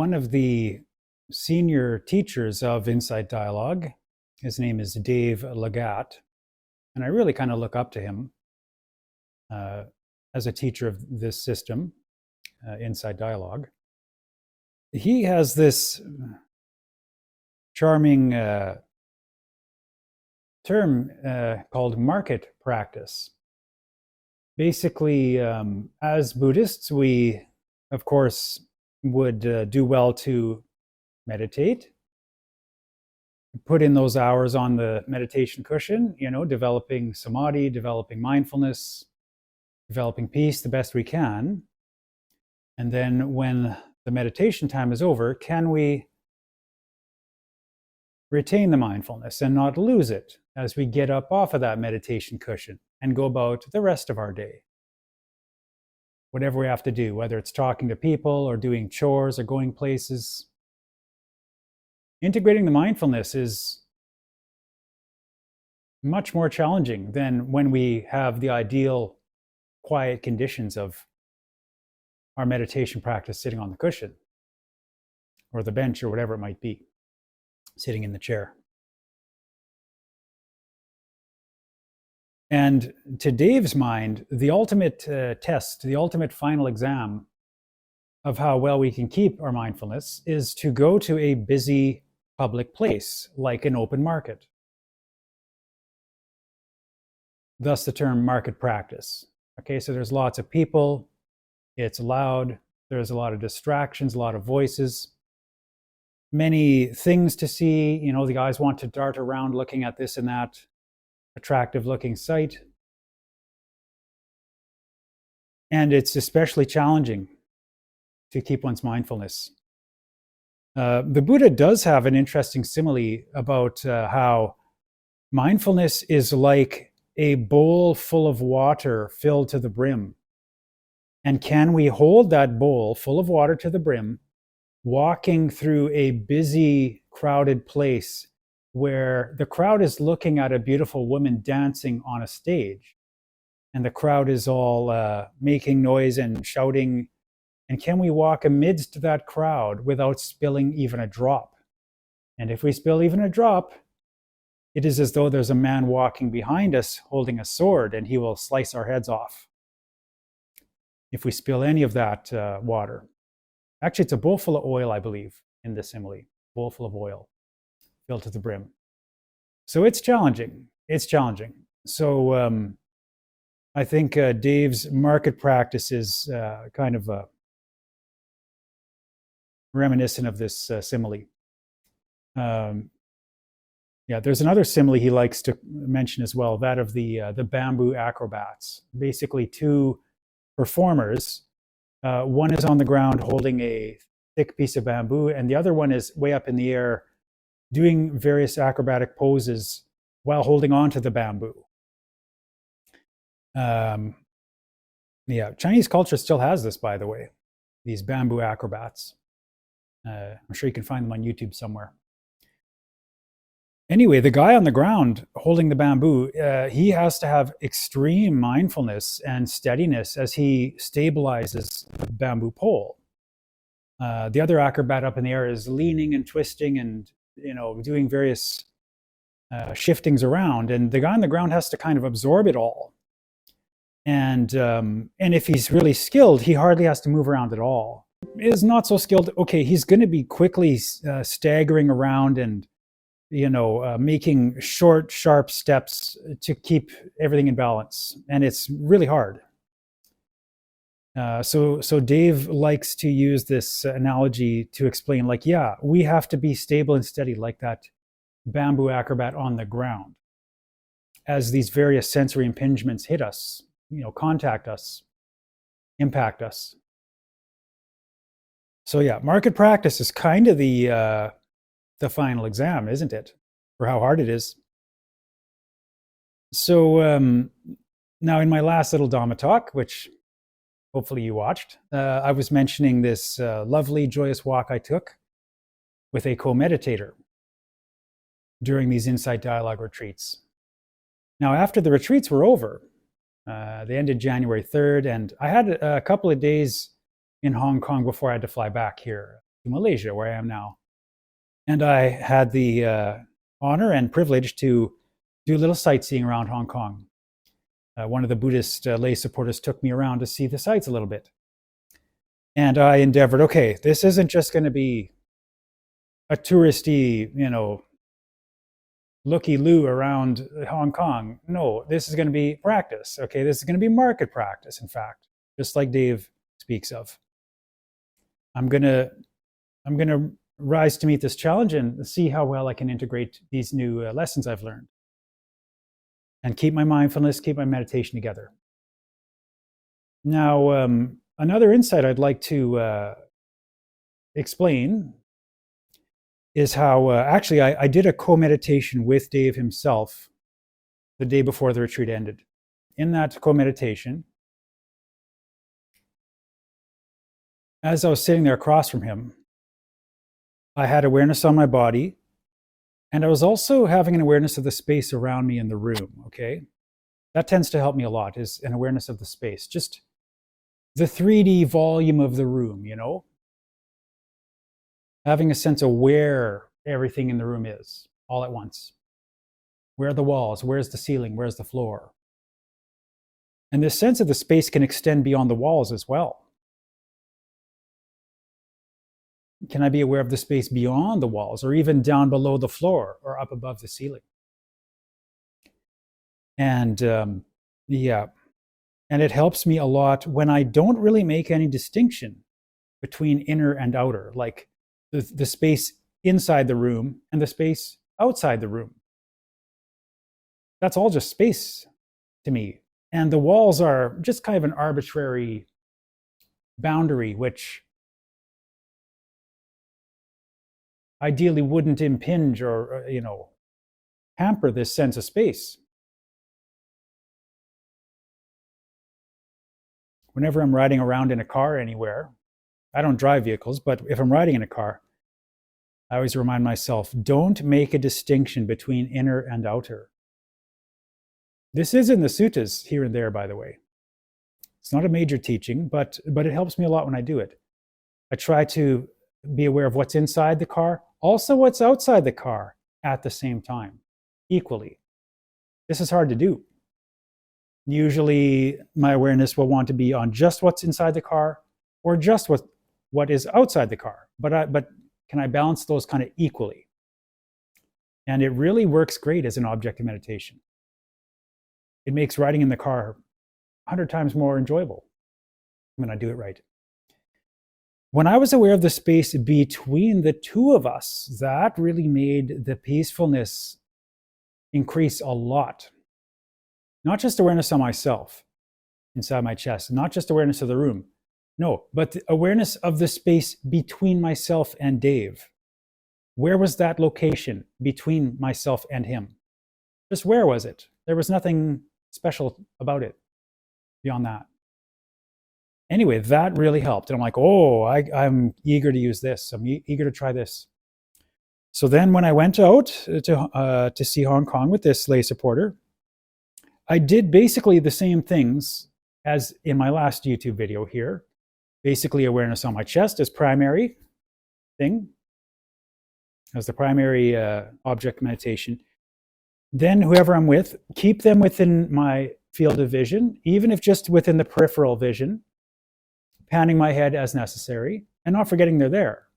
one of the senior teachers of Insight Dialogue. His name is Dave Legat, and I really kind of look up to him as a teacher of this system, Insight Dialogue. He has this charming term called market practice. Basically, as Buddhists, we, of course, would do well to meditate, put in those hours on the meditation cushion, developing samadhi, developing mindfulness, developing peace the best we can. And then when the meditation time is over, can we retain the mindfulness and not lose it as we get up off of that meditation cushion and go about the rest of our day? Whatever we have to do, whether it's talking to people or doing chores or going places, integrating the mindfulness is much more challenging than when we have the ideal quiet conditions of our meditation practice sitting on the cushion or the bench or whatever it might be, sitting in the chair. And to Dave's mind, the ultimate test, the ultimate final exam of how well we can keep our mindfulness is to go to a busy public place, like an open market. Thus the term market practice. Okay, so there's lots of people, it's loud, there's a lot of distractions, a lot of voices, many things to see. The eyes want to dart around looking at this and that attractive looking sight. And it's especially challenging to keep one's mindfulness. The Buddha does have an interesting simile about how mindfulness is like a bowl full of water filled to the brim. And can we hold that bowl full of water to the brim, walking through a busy, crowded place where the crowd is looking at a beautiful woman dancing on a stage, and the crowd is all making noise and shouting? And can we walk amidst that crowd without spilling even a drop? And if we spill even a drop, it is as though there's a man walking behind us holding a sword, and he will slice our heads off if we spill any of that water. Actually, it's a bowl full of oil, I believe, in the simile. Bowl full of oil, filled to the brim. So it's challenging. It's challenging. So I think Dave's market practice is kind of reminiscent of this simile. There's another simile he likes to mention as well, that of the bamboo acrobats. Basically, two performers. One is on the ground holding a thick piece of bamboo, and the other one is way up in the air doing various acrobatic poses while holding on to the bamboo. Chinese culture still has this, by the way, these bamboo acrobats. I'm sure you can find them on YouTube somewhere. Anyway, the guy on the ground holding the bamboo, he has to have extreme mindfulness and steadiness as he stabilizes the bamboo pole. The other acrobat up in the air is leaning and twisting and doing various shiftings around, and the guy on the ground has to kind of absorb it all. And if he's really skilled, he hardly has to move around at all. Is not so skilled, okay, he's going to be quickly staggering around and making short, sharp steps to keep everything in balance. And it's really hard. So Dave likes to use this analogy to explain, we have to be stable and steady like that bamboo acrobat on the ground as these various sensory impingements hit us, contact us, impact us. So market practice is kind of the final exam, isn't it, for how hard it is. So now in my last little Dhamma talk, which hopefully you watched, I was mentioning this lovely, joyous walk I took with a co-meditator during these Insight Dialogue retreats. Now, after the retreats were over, they ended January 3rd, and I had a couple of days in Hong Kong before I had to fly back here to Malaysia, where I am now. And I had the honor and privilege to do a little sightseeing around Hong Kong. One of the Buddhist lay supporters took me around to see the sights a little bit. And I endeavored, okay, this isn't just going to be a touristy, looky-loo around Hong Kong. No, this is going to be practice. Okay, this is going to be market practice, in fact, just like Dave speaks of. I'm going to rise to meet this challenge and see how well I can integrate these new lessons I've learned and keep my mindfulness, keep my meditation together. Now, another insight I'd like to explain is how actually I did a co-meditation with Dave himself the day before the retreat ended. In that co-meditation, as I was sitting there across from him, I had awareness on my body, and I was also having an awareness of the space around me in the room, okay? That tends to help me a lot, is an awareness of the space. Just the 3D volume of the room, having a sense of where everything in the room is all at once. Where are the walls? Where's the ceiling? Where's the floor? And this sense of the space can extend beyond the walls as well. Can I be aware of the space beyond the walls, or even down below the floor, or up above the ceiling? And and it helps me a lot when I don't really make any distinction between inner and outer, like the space inside the room and the space outside the room. That's all just space to me. And the walls are just kind of an arbitrary boundary, which ideally wouldn't impinge or hamper this sense of space. Whenever I'm riding around in a car anywhere, I don't drive vehicles, but if I'm riding in a car, I always remind myself, don't make a distinction between inner and outer. This is in the suttas here and there, by the way. It's not a major teaching, but it helps me a lot when I do it. I try to be aware of what's inside the car, also what's outside the car at the same time, equally. This is hard to do. Usually my awareness will want to be on just what's inside the car or just what is outside the car. But can I balance those kind of equally? And it really works great as an objective meditation. It makes riding in the car 100 times more enjoyable when I do it right. When I was aware of the space between the two of us, that really made the peacefulness increase a lot. Not just awareness on myself, inside my chest, not just awareness of the room. No, but the awareness of the space between myself and Dave. Where was that location between myself and him? Just where was it? There was nothing special about it beyond that. Anyway, that really helped. And I'm like, I'm eager to use this. I'm eager to try this. So then when I went out to see Hong Kong with this lay supporter, I did basically the same things as in my last YouTube video here. Basically awareness on my chest as primary thing, as the primary object meditation. Then whoever I'm with, keep them within my field of vision, even if just within the peripheral vision, panning my head as necessary, and not forgetting they're there.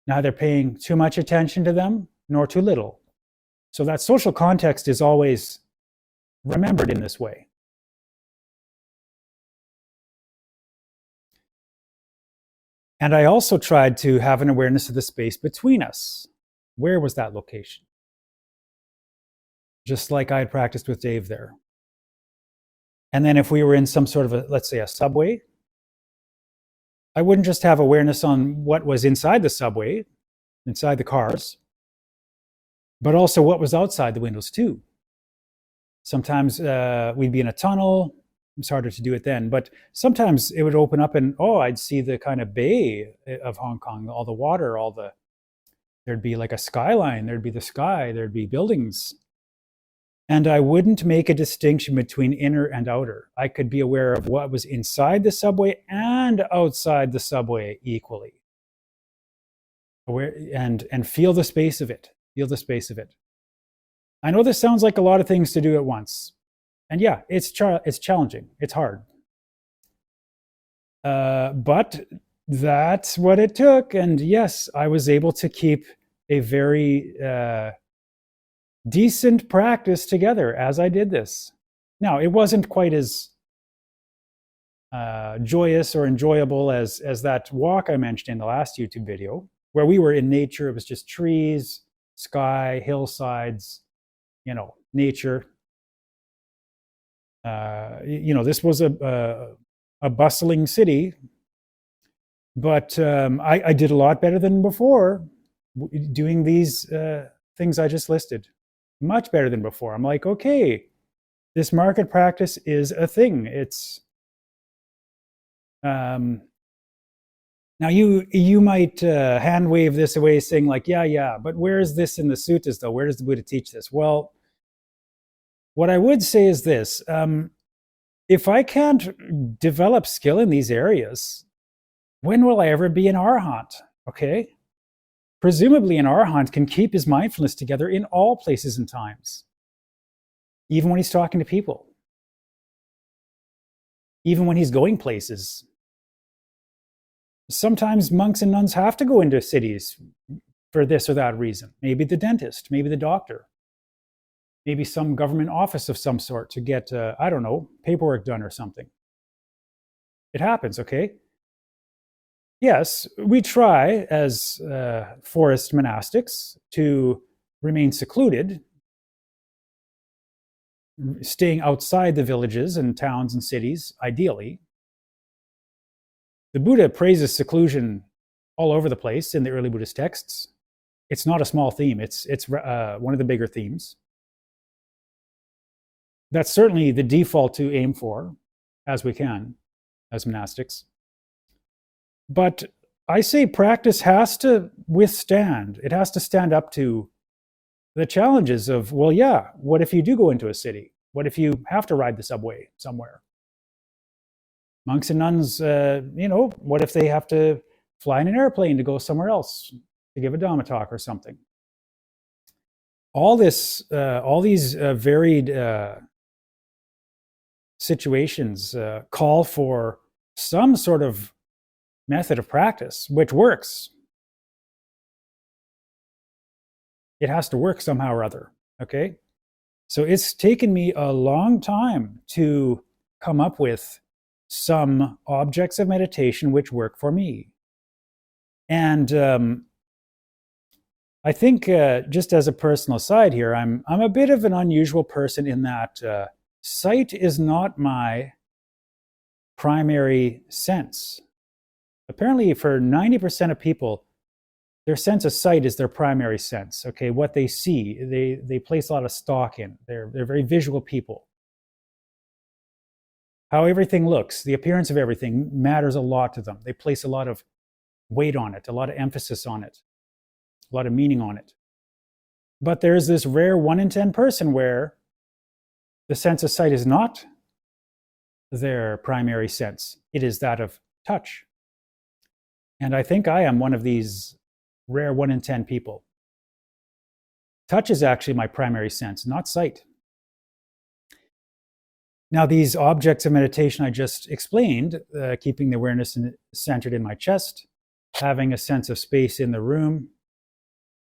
Neither paying too much attention to them, nor too little. So that social context is always remembered in this way. And I also tried to have an awareness of the space between us. Where was that location? Just like I had practiced with Dave there. And then if we were in some sort of let's say a subway, I wouldn't just have awareness on what was inside the subway, inside the cars, but also what was outside the windows too. Sometimes we'd be in a tunnel. It's harder to do it then, but sometimes it would open up and I'd see the kind of bay of Hong Kong, all the water, there'd be like a skyline, there'd be the sky, there'd be buildings. And I wouldn't make a distinction between inner and outer. I could be aware of what was inside the subway and outside the subway equally. Aware and feel the space of it. Feel the space of it. I know this sounds like a lot of things to do at once. And yeah, it's challenging. It's hard. But that's what it took. And yes, I was able to keep a very decent practice together as I did this. Now, it wasn't quite as joyous or enjoyable as that walk I mentioned in the last YouTube video, where we were in nature. It was just trees, sky, hillsides, nature. This was a bustling city, but I did a lot better than before doing these things I just listed. Much better than before. I'm like, okay, this market practice is a thing. It's now you might hand wave this away, saying like, yeah, but where is this in the suttas though? Where does the Buddha teach this? Well, what I would say is this: if I can't develop skill in these areas, when will I ever be an arhat? Okay. Presumably, an arhat can keep his mindfulness together in all places and times, even when he's talking to people, even when he's going places. Sometimes monks and nuns have to go into cities for this or that reason. Maybe the dentist, maybe the doctor, maybe some government office of some sort to get, paperwork done or something. It happens, okay? Yes, we try as forest monastics to remain secluded, staying outside the villages and towns and cities, ideally. The Buddha praises seclusion all over the place in the early Buddhist texts. It's not a small theme. It's one of the bigger themes. That's certainly the default to aim for, as we can, as monastics. But I say practice has to withstand. It has to stand up to the challenges of, well, yeah, what if you do go into a city? What if you have to ride the subway somewhere? Monks and nuns, what if they have to fly in an airplane to go somewhere else to give a Dhamma talk or something? All these varied situations call for some sort of method of practice, which works. It has to work somehow or other, okay? So it's taken me a long time to come up with some objects of meditation which work for me. And I think just as a personal aside here, I'm a bit of an unusual person in that sight is not my primary sense. Apparently for 90% of people, their sense of sight is their primary sense. Okay, what they see, they place a lot of stock in. They're very visual people. How everything looks, the appearance of everything matters a lot to them. They place a lot of weight on it, a lot of emphasis on it, a lot of meaning on it. But there's this rare 1 in 10 person where the sense of sight is not their primary sense. It is that of touch. And I think I am one of these rare 1 in 10 people. Touch is actually my primary sense, not sight. Now, these objects of meditation I just explained, keeping the awareness centered in my chest, having a sense of space in the room,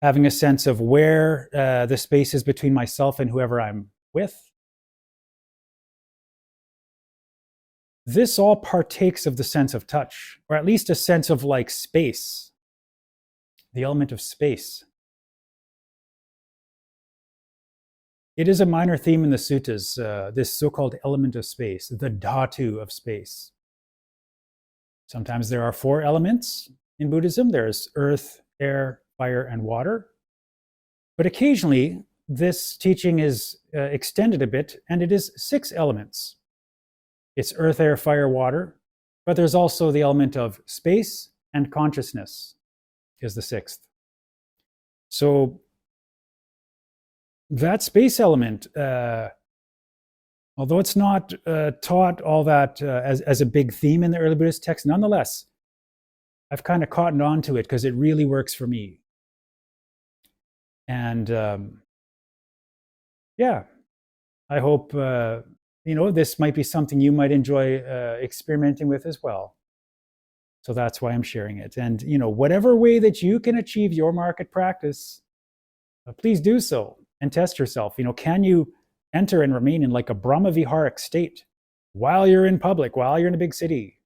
having a sense of where the space is between myself and whoever I'm with. This all partakes of the sense of touch, or at least a sense of like space, the element of space. It is a minor theme in the suttas, this so-called element of space, the dhatu of space. Sometimes there are 4 elements in Buddhism. There's earth, air, fire, and water. But occasionally, this teaching is extended a bit, and it is 6 elements. It's earth, air, fire, water, but there's also the element of space and consciousness is the 6th. So that space element, although it's not taught all that as a big theme in the early Buddhist text, nonetheless, I've kind of cottoned on to it because it really works for me. And yeah, I hope this might be something you might enjoy experimenting with as well. So that's why I'm sharing it. And whatever way that you can achieve your market practice, please do so and test yourself. Can you enter and remain in like a Brahmaviharic state while you're in public, while you're in a big city,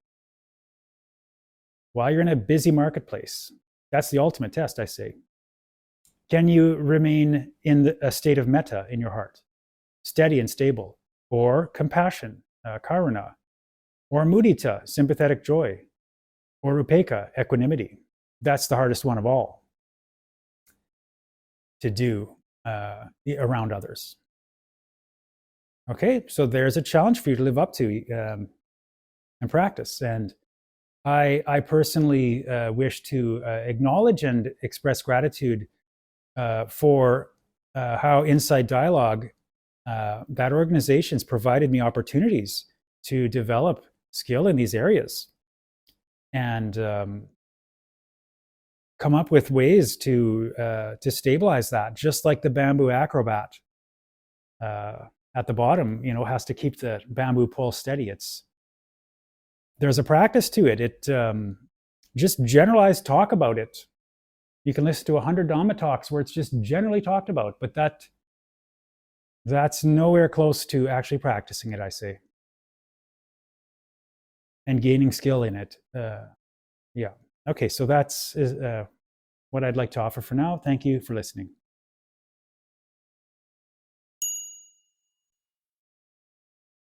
while you're in a busy marketplace? That's the ultimate test, I say. Can you remain in a state of metta in your heart, steady and stable, or compassion, karuna, or mudita, sympathetic joy, or upekkha, equanimity? That's the hardest one of all to do around others. Okay, so there's a challenge for you to live up to and practice. And I personally wish to acknowledge and express gratitude for how Inside Dialogue, that organization's provided me opportunities to develop skill in these areas and come up with ways to stabilize that, just like the bamboo acrobat at the bottom, has to keep the bamboo pole steady. There's a practice to it. It just generalized talk about it. You can listen to 100 Dhamma talks where it's just generally talked about, but that's nowhere close to actually practicing it, I say, and gaining skill in it. Yeah. Okay, so that's what I'd like to offer for now. Thank you for listening.